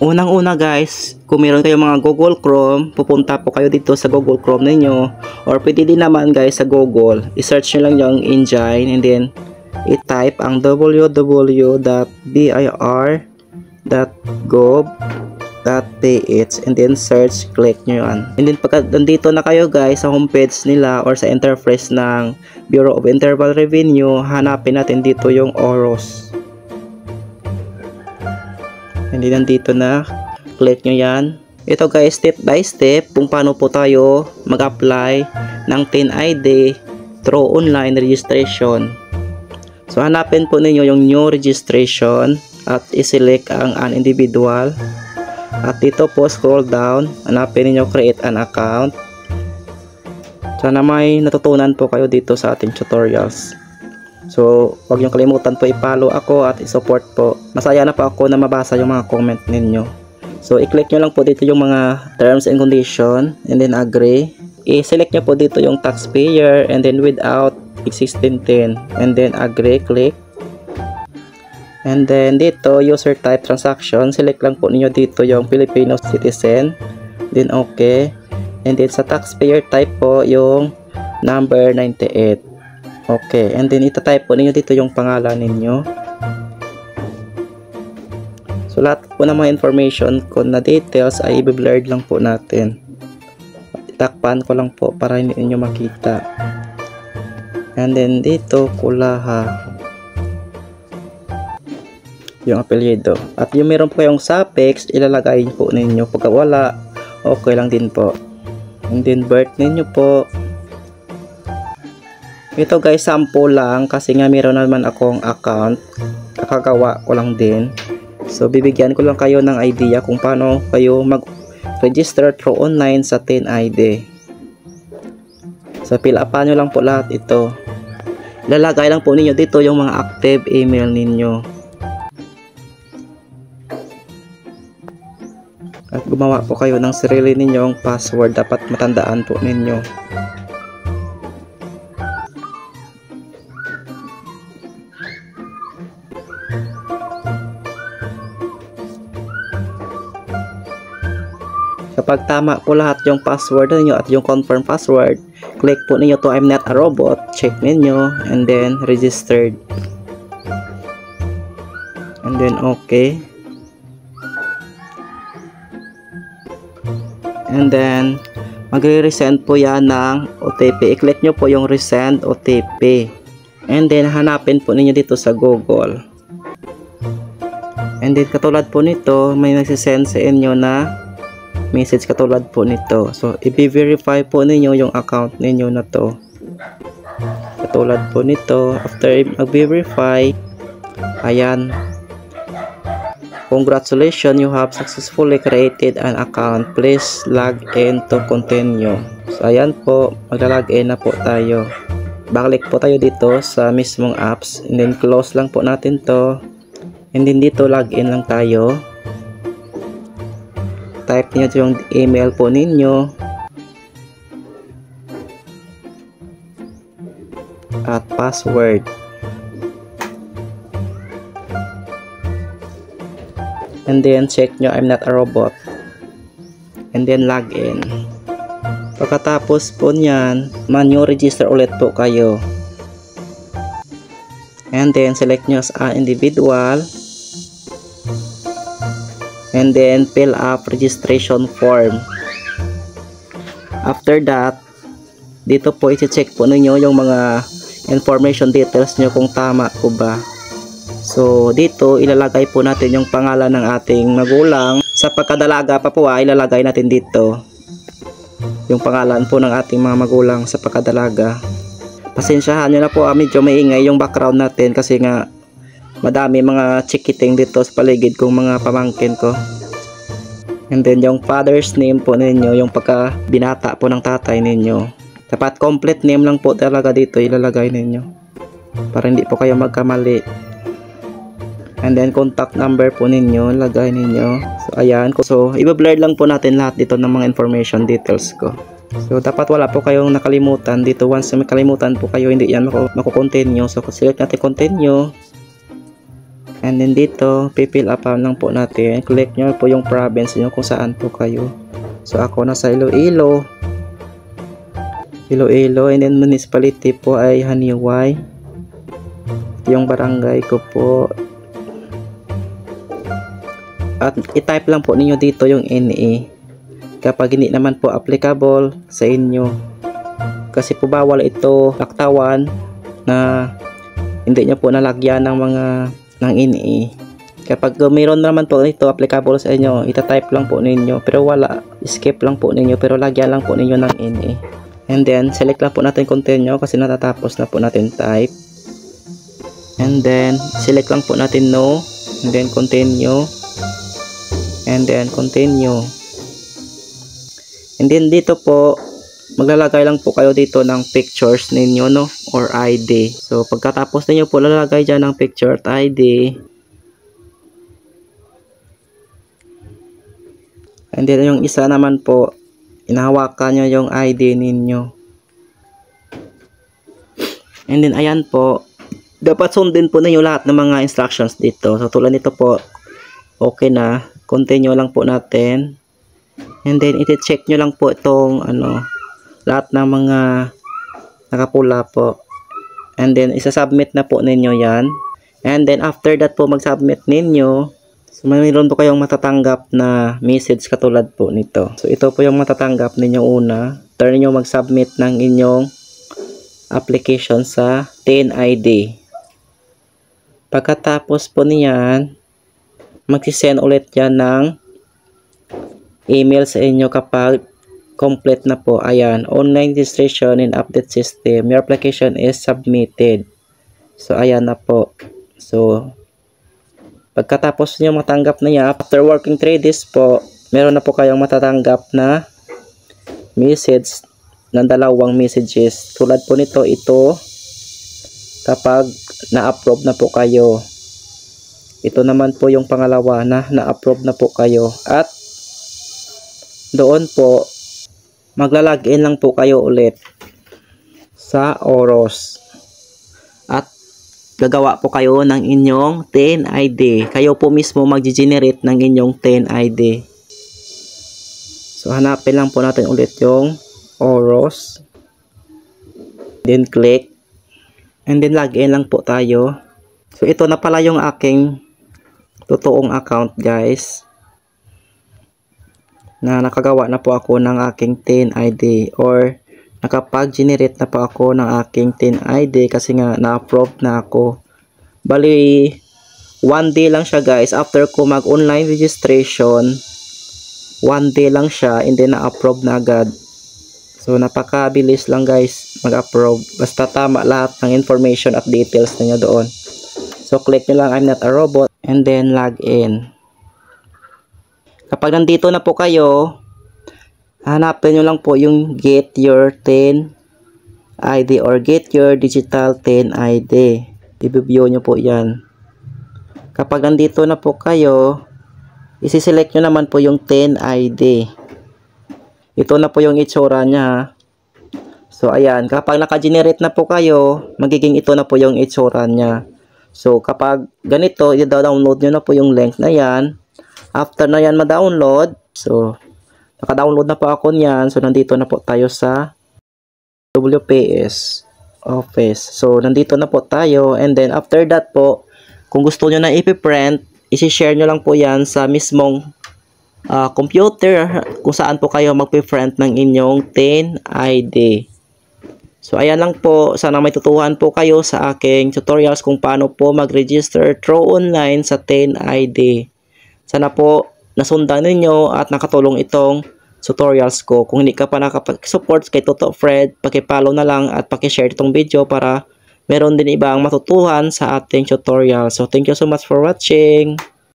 Unang-una guys, kung meron kayong mga Google Chrome, pupunta po kayo dito sa Google Chrome ninyo, or pwede din naman guys sa Google, i-search nyo lang yung engine and then i-type ang www.bir.gov.ph and then search, click nyo yan. And then pagka nandito na kayo guys sa homepage nila or sa interface ng Bureau of Internal Revenue, hanapin natin dito yung OROS. Hindi nandito na, click nyo yan. Ito guys, step by step kung paano po tayo mag-apply ng TIN ID through online registration. So hanapin po ninyo yung new registration at i-select ang individual. At dito po scroll down, hanapin ninyo create an account. Sana may natutunan po kayo dito sa ating tutorials. So, huwag niyong kalimutan po i-follow ako at i-support po. Masaya na po ako na mabasa yung mga comment ninyo. So, i-click nyo lang po dito yung mga terms and condition and then agree. I-select nyo po dito yung taxpayer and then without existing TIN and then agree, click. And then dito, user type transaction, select lang po ninyo dito yung Filipino citizen. Then okay. And then sa taxpayer type po yung number 98. Okay, and then itatype po ninyo dito yung pangalan ninyo. So lahat po ng mga information ko na details ay i-blurred lang po natin. Itakpan ko lang po para hindi niyo makita. And then dito Kulaha yung apelyido. At yung meron po kayong suffix, ilalagay po ninyo. Pagka wala, okay lang din po. And then birth ninyo po. Ito guys, sample lang kasi nga meron naman akong account. Kakagawa ko lang din. So bibigyan ko lang kayo ng idea kung paano kayo mag-register through online sa TIN ID. So fill upan nyo lang po lahat ito. Lalagay lang po ninyo dito yung mga active email ninyo. At gumawa po kayo ng sarili ninyong password. Dapat matandaan po ninyo. Kapag tama po lahat yung password ninyo at yung confirm password, click po ninyo to I'm not a robot, check ninyo, and then registered. And then okay. And then magre-resend po yan ng OTP. I-click nyo po yung resend OTP. And then hanapin po ninyo dito sa Google. And then katulad po nito, may nagsisend sa inyo na message katulad po nito. So, i-verify po ninyo yung account ninyo na to. Katulad po nito. After mag-verify, ayan. Congratulations, you have successfully created an account. Please log in to continue. So, ayan po. Magla-login na po tayo. Balik po tayo dito sa mismong apps. And then, close lang po natin to. And then, dito login lang tayo. Type niyo yung email po ninyo at password, and then check nyo I'm not a robot and then log in. Pagkatapos po nyan, manual register ulit po kayo and then select nyo as an individual. And then fill up registration form. After that, dito po i-check po ninyo yung mga information details nyo kung tama po ba. So dito ilalagay po natin yung pangalan ng ating magulang. Sa pagkadalaga pa po ilalagay natin dito yung pangalan po ng ating mga magulang sa pagkadalaga. Pasensyahan nyo na po, medyo maingay yung background natin kasi nga madami mga chikiting dito sa paligid kong mga pamangkin ko. And then yung father's name po ninyo, yung pagka binata po ng tatay ninyo. Dapat complete name lang po talaga dito ilalagay ninyo para hindi po kayo magkamali. And then contact number po ninyo, lagay ninyo. So ayan, so i-blur lang po natin lahat dito ng mga information details ko. So dapat wala po kayong nakalimutan dito. Once may kalimutan po kayo, hindi yan mako-continue. So select natin continue. And then dito, pipill up lang po natin. Click nyo po yung province nyo kung saan po kayo. So ako nasa Iloilo. And then municipality po ay Haniway. Yung barangay ko po. At i-type lang po ninyo dito yung NA. Kapag hindi naman po applicable sa inyo. Kasi po bawal ito laktawan na hindi nyo po nalagyan ng mga ng NA. Kapag mayroon naman po ito applicable sa inyo, ita-type lang po ninyo. Pero wala, skip lang po ninyo. Pero lagyan lang po ninyo ng NA. And then, select lang po natin continue kasi natatapos na po natin type. And then, select lang po natin no. And then, continue. And then, continue. And then, dito po, maglalagay lang po kayo dito ng pictures ninyo, no? Or ID. So, pagkatapos ninyo po, lalagay dyan ng picture at ID. And then, yung isa naman po, inahawakan nyo yung ID ninyo. And then, ayan po, dapat sundin po ninyo lahat ng mga instructions dito. So, tulad nito po, okay na. Continue lang po natin. And then, iti-check nyo lang po itong, lahat ng mga nakapula po. And then, isa-submit na po ninyo yan. And then, after that po, mag-submit ninyo. So, mayroon po kayong matatanggap na message katulad po nito. So, ito po yung matatanggap ninyo una. After ninyo mag-submit ng inyong application sa TNID. Pagkatapos po niyan, mag-send ulit yan ng email sa inyo kapag complete na po. Ayan, online registration and update system. Your application is submitted. So, ayan na po. So, pagkatapos nyo matanggap na yan, after working 3 days po, meron na po kayong matatanggap na message ng 2 messages. Tulad po nito, ito, kapag na-approve na po kayo. Ito naman po yung pangalawa na na-approve na po kayo. At doon po, magla-login lang po kayo ulit sa Oros. At gagawa po kayo ng inyong TNID. Kayo po mismo mag-generate ng inyong TNID. So, hanapin lang po natin ulit yung Oros. Then, click. And then, login lang po tayo. So, ito na pala yung aking totoong account, guys. Na nakagawa na po ako ng aking TNID or nakapag-generate na po ako ng aking TNID kasi nga na-approve na ako. Bali, 1 day lang siya, guys. After ko mag-online registration, 1 day lang siya and then na-approve na agad. So, napakabilis lang, guys, mag-approve. Basta tama lahat ng information at details niyo doon. So, click nyo lang I'm not a robot and then log in. Kapag nandito na po kayo, hanapin nyo lang po yung get your TNID or get your digital TNID. I-view nyo po yan. Kapag nandito na po kayo, isi-select nyo naman po yung TNID. Ito na po yung itsura niya. So, ayan. Kapag naka-generate na po kayo, magiging ito na po yung itsura niya. So, kapag ganito, i-download nyo na po yung link na yan. After na yan ma-download, so, naka-download na po ako niyan. So, nandito na po tayo sa WPS Office. So, nandito na po tayo. And then, after that po, kung gusto nyo na ipiprint, isi-share nyo lang po yan sa mismong computer kung saan po kayo magpiprint ng inyong TNID. So, ayan lang po. Sana may tutuhan po kayo sa aking tutorials kung paano po mag-register through online sa TNID. Sana po nasundan ninyo at nakatulong itong tutorials ko. Kung hindi ka pa nakapag-support kay Toto Fred, paki-follow na lang at paki-share itong video para meron din ibang matutuhan sa ating tutorial. So, thank you so much for watching.